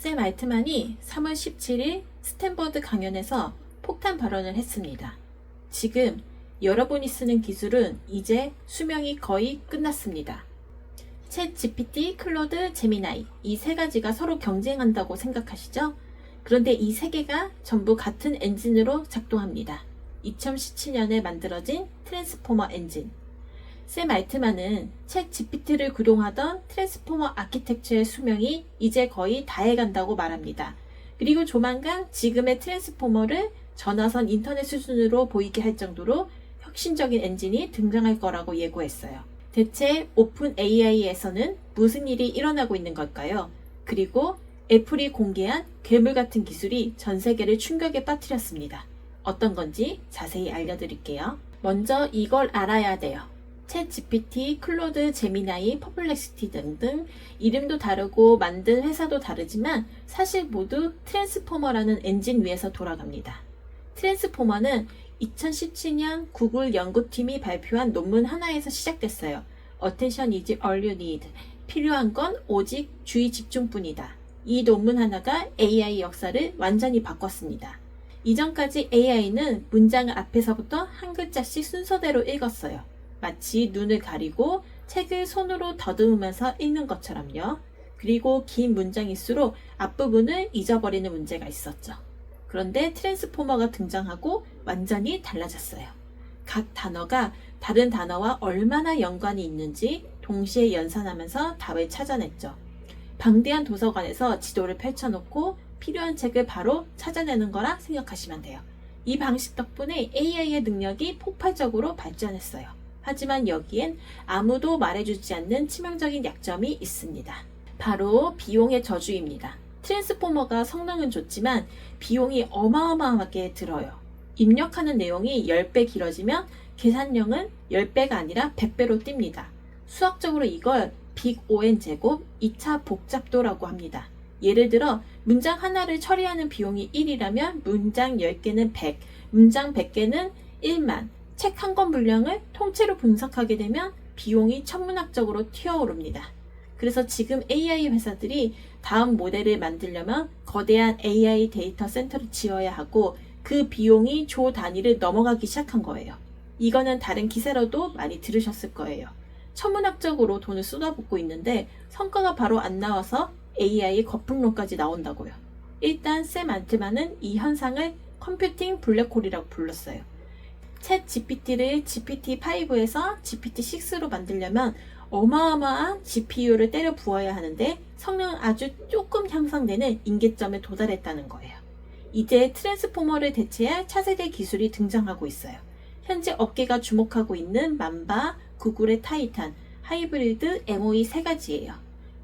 샘 알트만이 3월 17일 스탠퍼드 강연에서 폭탄 발언을 했습니다. 지금 여러분이 쓰는 기술은 이제 수명이 거의 끝났습니다. 챗 GPT, 클로드, 제미나이 이 세 가지가 서로 경쟁한다고 생각하시죠? 그런데 이 세 개가 전부 같은 엔진으로 작동합니다. 2017년에 만들어진 트랜스포머 엔진. 샘 알트만은 챗 GPT를 구동하던 트랜스포머 아키텍처의 수명이 이제 거의 다해간다고 말합니다. 그리고 조만간 지금의 트랜스포머를 전화선 인터넷 수준으로 보이게 할 정도로 혁신적인 엔진이 등장할 거라고 예고했어요. 대체 오픈 AI에서는 무슨 일이 일어나고 있는 걸까요? 그리고 애플이 공개한 괴물 같은 기술이 전 세계를 충격에 빠뜨렸습니다. 어떤 건지 자세히 알려드릴게요. 먼저 이걸 알아야 돼요. 챗 GPT, 클로드, 제미나이, 퍼플렉시티 등등 이름도 다르고 만든 회사도 다르지만 사실 모두 트랜스포머라는 엔진 위에서 돌아갑니다. 트랜스포머는 2017년 구글 연구팀이 발표한 논문 하나에서 시작됐어요. Attention is all you need. 필요한 건 오직 주의 집중뿐이다. 이 논문 하나가 AI 역사를 완전히 바꿨습니다. 이전까지 AI는 문장을 앞에서부터 한 글자씩 순서대로 읽었어요. 마치 눈을 가리고 책을 손으로 더듬으면서 읽는 것처럼요. 그리고 긴 문장일수록 앞부분을 잊어버리는 문제가 있었죠. 그런데 트랜스포머가 등장하고 완전히 달라졌어요. 각 단어가 다른 단어와 얼마나 연관이 있는지 동시에 연산하면서 답을 찾아냈죠. 방대한 도서관에서 지도를 펼쳐놓고 필요한 책을 바로 찾아내는 거라 생각하시면 돼요. 이 방식 덕분에 AI의 능력이 폭발적으로 발전했어요. 하지만 여기엔 아무도 말해주지 않는 치명적인 약점이 있습니다. 바로 비용의 저주입니다. 트랜스포머가 성능은 좋지만 비용이 어마어마하게 들어요. 입력하는 내용이 10배 길어지면 계산량은 10배가 아니라 100배로 뜁니다. 수학적으로 이걸 빅 ON 제곱 2차 복잡도라고 합니다. 예를 들어 문장 하나를 처리하는 비용이 1이라면 문장 10개는 100, 문장 100개는 1만, 책 한 권 분량을 통째로 분석하게 되면 비용이 천문학적으로 튀어오릅니다. 그래서 지금 AI 회사들이 다음 모델을 만들려면 거대한 AI 데이터 센터를 지어야 하고 그 비용이 조 단위를 넘어가기 시작한 거예요. 이거는 다른 기사로도 많이 들으셨을 거예요. 천문학적으로 돈을 쏟아붓고 있는데 성과가 바로 안 나와서 AI의 거품론까지 나온다고요. 일단 샘 알트만은 이 현상을 컴퓨팅 블랙홀이라고 불렀어요. 챗 GPT를 GPT-5에서 GPT-6로 만들려면 어마어마한 GPU를 때려 부어야 하는데 성능은 아주 조금 향상되는 임계점에 도달했다는 거예요. 이제 트랜스포머를 대체할 차세대 기술이 등장하고 있어요. 현재 업계가 주목하고 있는 맘바, 구글의 타이탄, 하이브리드, MOE 세 가지예요.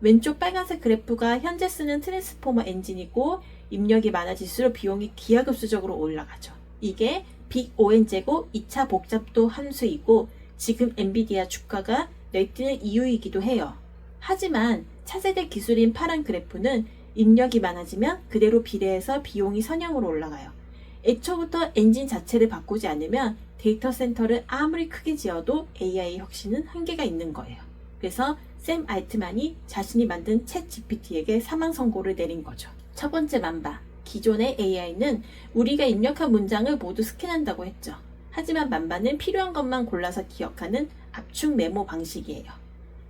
왼쪽 빨간색 그래프가 현재 쓰는 트랜스포머 엔진이고 입력이 많아질수록 비용이 기하급수적으로 올라가죠. 이게 빅 ON 제곱 2차 복잡도 함수이고 지금 엔비디아 주가가 내뛰는 이유이기도 해요. 하지만 차세대 기술인 파란 그래프는 입력이 많아지면 그대로 비례해서 비용이 선형으로 올라가요. 애초부터 엔진 자체를 바꾸지 않으면 데이터 센터를 아무리 크게 지어도 AI 혁신은 한계가 있는 거예요. 그래서 샘 알트만이 자신이 만든 챗 GPT에게 사망 선고를 내린 거죠. 첫 번째 맘바. 기존의 AI는 우리가 입력한 문장을 모두 스캔한다고 했죠. 하지만 맘바는 필요한 것만 골라서 기억하는 압축 메모 방식이에요.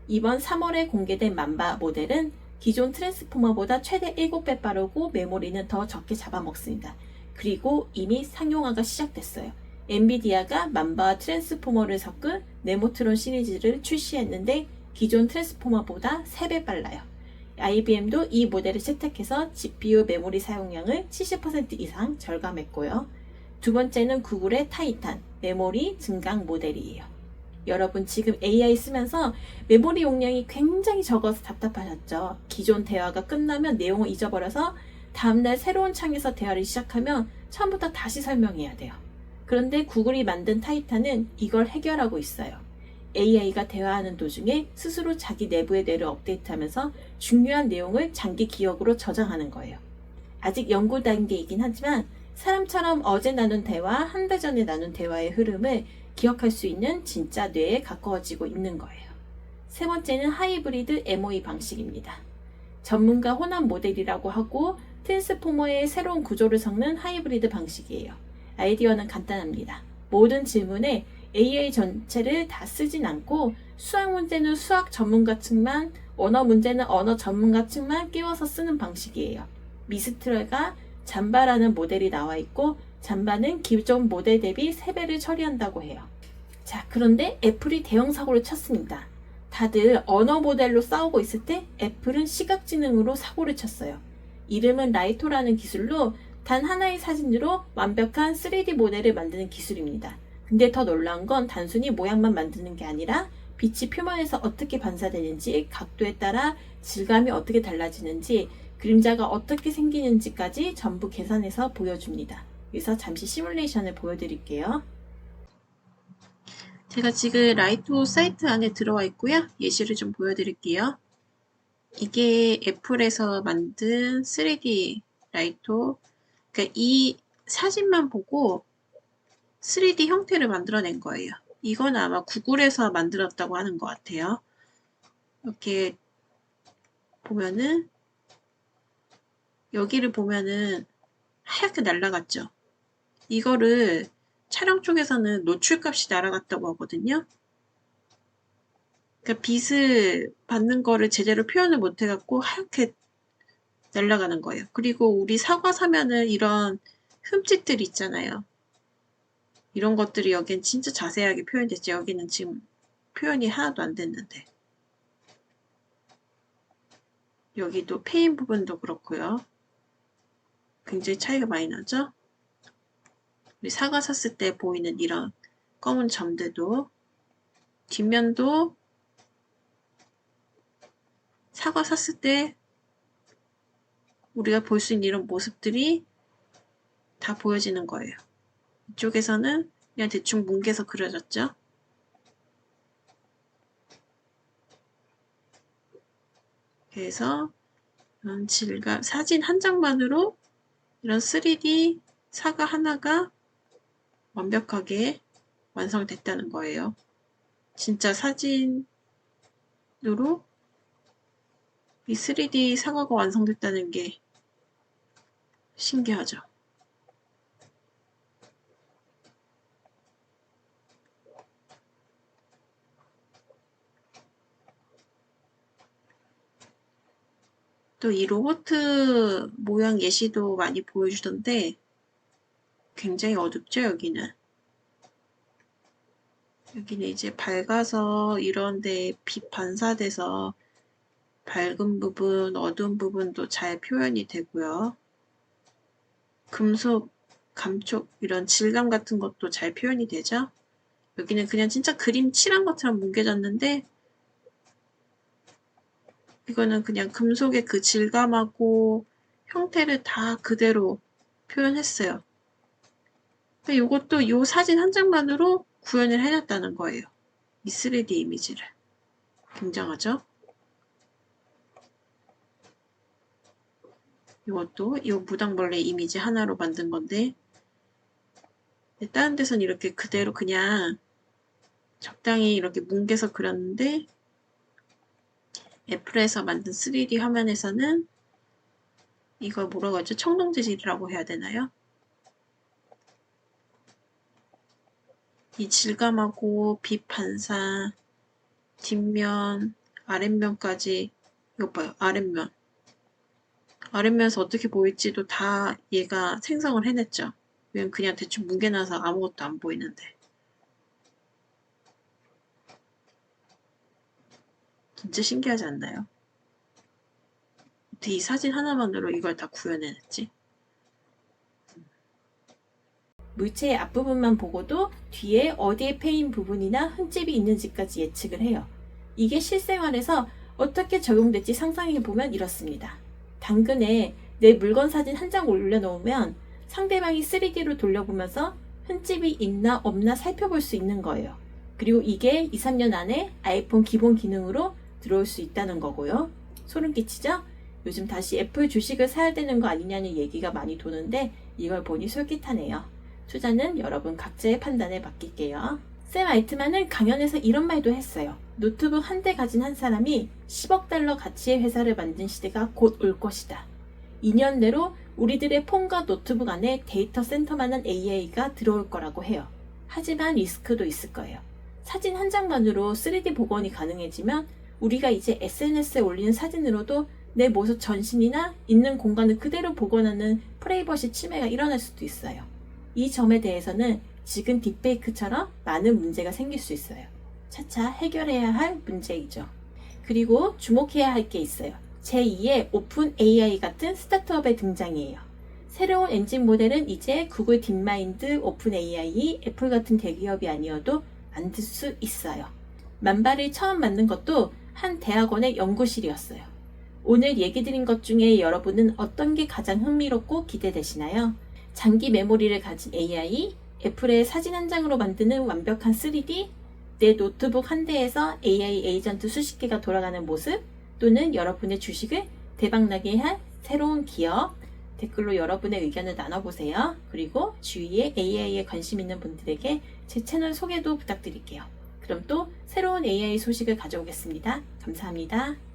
이번 3월에 공개된 맘바 모델은 기존 트랜스포머보다 최대 7배 빠르고 메모리는 더 적게 잡아먹습니다. 그리고 이미 상용화가 시작됐어요. 엔비디아가 맘바와 트랜스포머를 섞은 네모트론 시리즈를 출시했는데 기존 트랜스포머보다 3배 빨라요. IBM도 이 모델을 채택해서 GPU 메모리 사용량을 70% 이상 절감했고요. 두 번째는 구글의 타이탄, 메모리 증강 모델이에요. 여러분 지금 AI 쓰면서 메모리 용량이 굉장히 적어서 답답하셨죠? 기존 대화가 끝나면 내용을 잊어버려서 다음날 새로운 창에서 대화를 시작하면 처음부터 다시 설명해야 돼요. 그런데 구글이 만든 타이탄은 이걸 해결하고 있어요. AI가 대화하는 도중에 스스로 자기 내부의 뇌를 업데이트하면서 중요한 내용을 장기 기억으로 저장하는 거예요. 아직 연구 단계이긴 하지만 사람처럼 어제 나눈 대화, 한 달 전에 나눈 대화의 흐름을 기억할 수 있는 진짜 뇌에 가까워지고 있는 거예요. 세 번째는 하이브리드 MOE 방식입니다. 전문가 혼합 모델이라고 하고 트랜스포머의 새로운 구조를 섞는 하이브리드 방식이에요. 아이디어는 간단합니다. 모든 질문에 AI 전체를 다 쓰진 않고 수학 문제는 수학 전문가 측만, 언어 문제는 언어 전문가 측만 끼워서 쓰는 방식이에요. 미스트럴과 잠바라는 모델이 나와 있고 잠바는 기존 모델 대비 3배를 처리한다고 해요. 자, 그런데 애플이 대형 사고를 쳤습니다. 다들 언어 모델로 싸우고 있을 때 애플은 시각지능으로 사고를 쳤어요. 이름은 라이토라는 기술로 단 하나의 사진으로 완벽한 3D 모델을 만드는 기술입니다. 근데 더 놀라운 건 단순히 모양만 만드는 게 아니라 빛이 표면에서 어떻게 반사되는지, 각도에 따라 질감이 어떻게 달라지는지, 그림자가 어떻게 생기는지까지 전부 계산해서 보여줍니다. 여기서 잠시 시뮬레이션을 보여드릴게요. 제가 지금 라이토 사이트 안에 들어와 있고요. 예시를 좀 보여드릴게요. 이게 애플에서 만든 3D 라이토, 그러니까 이 사진만 보고 3D 형태를 만들어낸 거예요. 이건 아마 구글에서 만들었다고 하는 것 같아요. 이렇게 보면은 여기를 보면은 하얗게 날아갔죠. 이거를 촬영 쪽에서는 노출값이 날아갔다고 하거든요. 그러니까 빛을 받는 거를 제대로 표현을 못 해갖고 하얗게 날아가는 거예요. 그리고 우리 사과 사면은 이런 흠집들 있잖아요. 이런 것들이 여긴 진짜 자세하게 표현됐죠. 여기는 지금 표현이 하나도 안 됐는데. 여기도 페인 부분도 그렇고요. 굉장히 차이가 많이 나죠? 우리 사과 샀을 때 보이는 이런 검은 점들도, 뒷면도 사과 샀을 때 우리가 볼 수 있는 이런 모습들이 다 보여지는 거예요. 이쪽에서는 그냥 대충 뭉개서 그려졌죠. 그래서 이런 질감, 사진 한 장만으로 이런 3D 사과 하나가 완벽하게 완성됐다는 거예요. 진짜 사진으로 이 3D 사과가 완성됐다는 게 신기하죠. 또 이 로봇 모양 예시도 많이 보여주던데 굉장히 어둡죠, 여기는. 여기는 이제 밝아서 이런데 빛 반사돼서 밝은 부분, 어두운 부분도 잘 표현이 되고요. 금속, 감촉, 이런 질감 같은 것도 잘 표현이 되죠. 여기는 그냥 진짜 그림 칠한 것처럼 뭉개졌는데 이거는 그냥 금속의 그 질감하고 형태를 다 그대로 표현했어요. 근데 이것도 이 사진 한 장만으로 구현을 해놨다는 거예요. 이 3D 이미지를. 굉장하죠? 이것도 이 무당벌레 이미지 하나로 만든 건데 다른 데선 이렇게 그대로 그냥 적당히 이렇게 뭉개서 그렸는데 애플에서 만든 3D 화면에서는 이걸 뭐라고 하죠? 청동재질이라고 해야 되나요? 이 질감하고 빛 반사, 뒷면, 아랫면까지 이거 봐요. 아랫면. 아랫면에서 어떻게 보일지도 다 얘가 생성을 해냈죠. 왜냐면 그냥 대충 뭉개놔서 아무것도 안 보이는데. 진짜 신기하지 않나요? 어떻게 이 사진 하나만으로 이걸 다 구현해냈지? 물체의 앞부분만 보고도 뒤에 어디에 패인 부분이나 흠집이 있는지까지 예측을 해요. 이게 실생활에서 어떻게 적용될지 상상해보면 이렇습니다. 당근에 내 물건 사진 한 장 올려놓으면 상대방이 3D로 돌려보면서 흠집이 있나 없나 살펴볼 수 있는 거예요. 그리고 이게 2, 3년 안에 아이폰 기본 기능으로 들어올 수 있다는 거고요. 소름 끼치죠? 요즘 다시 애플 주식을 사야 되는 거 아니냐는 얘기가 많이 도는데 이걸 보니 솔깃하네요. 투자는 여러분 각자의 판단에 맡길게요. 샘 알트만은 강연에서 이런 말도 했어요. 노트북 한 대 가진 한 사람이 10억 달러 가치의 회사를 만든 시대가 곧 올 것이다. 2년 내로 우리들의 폰과 노트북 안에 데이터 센터만한 AI가 들어올 거라고 해요. 하지만 리스크도 있을 거예요. 사진 한 장만으로 3D 복원이 가능해지면 우리가 이제 SNS에 올리는 사진으로도 내 모습 전신이나 있는 공간을 그대로 복원하는 프라이버시 침해가 일어날 수도 있어요. 이 점에 대해서는 지금 딥페이크처럼 많은 문제가 생길 수 있어요. 차차 해결해야 할 문제이죠. 그리고 주목해야 할 게 있어요. 제2의 오픈 AI 같은 스타트업의 등장이에요. 새로운 엔진 모델은 이제 구글 딥마인드, 오픈 AI, 애플 같은 대기업이 아니어도 만들 수 있어요. 만발을 처음 만든 것도 한 대학원의 연구실이었어요. 오늘 얘기 드린 것 중에 여러분은 어떤 게 가장 흥미롭고 기대되시나요? 장기 메모리를 가진 AI, 애플의 사진 한 장으로 만드는 완벽한 3D, 내 노트북 한 대에서 AI 에이전트 수십 개가 돌아가는 모습, 또는 여러분의 주식을 대박나게 할 새로운 기업, 댓글로 여러분의 의견을 나눠보세요. 그리고 주위에 AI에 관심 있는 분들에게 제 채널 소개도 부탁드릴게요. 그럼 또 새로운 AI 소식을 가져오겠습니다. 감사합니다.